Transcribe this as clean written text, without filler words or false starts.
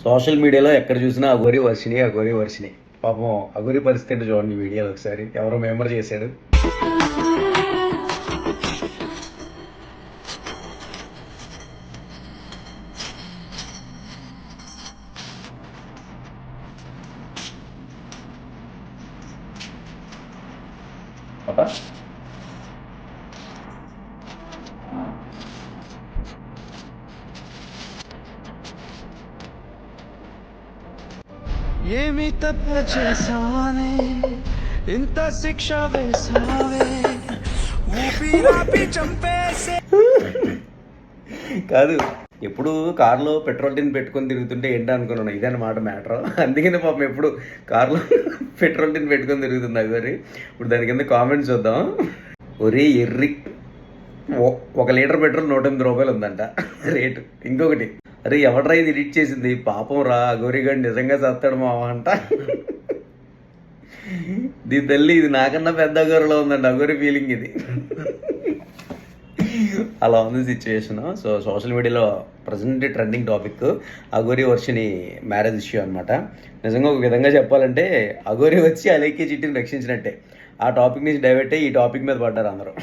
Social మీడియాలో ఎక్కడ చూసినా అఘోరి వర్షిని పాపం అఘోరి పరిస్థితి ఏంటో చూడండి వీడియోలో ఒకసారి ఎవరో మెంబర్ చేశాడు. పాపా ఏమి తప్పు చేసానే ఇంత శిక్ష వేసావే ఊపిరాపి చంపేసే. కాదు, ఎప్పుడు కారులో పెట్రోల్ టిన్ పెట్టుకొని తిరుగుతుంటే ఏంటి అనుకున్నాను, ఇదన్నమాట మ్యాటర్. అందుకనే పాపం ఎప్పుడు కారులో పెట్రోల్ టిన్ పెట్టుకొని తిరుగుతుంది అగోరి. ఇప్పుడు దాని కింద కామెంట్స్ చూద్దాం. ఒరే ఎర్రి, 1 లీటర్ పెట్రోల్ 108 రూపాయలు ఉందంట రేటు. ఇంకొకటి, అరే ఎవడ్రా ఇది ఎడిట్ చేసింది, పాపం రా అఘోరి గారు నిజంగా చేస్తాడు మావా అంట. దీని తల్లి ఇది నాకన్నా పెద్ద అఘోరిలో ఉందండి అఘోరి ఫీలింగ్ ఇది. అలా ఉంది సిచ్యువేషన్. సో సోషల్ మీడియాలో present trending topic Aghori Varshini marriage issue అనమాట. నిజంగా ఒక విధంగా చెప్పాలంటే అఘోరి వచ్చి అలేఖ్య చిట్టిని రక్షించినట్టే. ఆ టాపిక్ నుంచి డైవర్ట్ అయ్యి ఈ టాపిక్ మీద పడ్డారు అందరూ.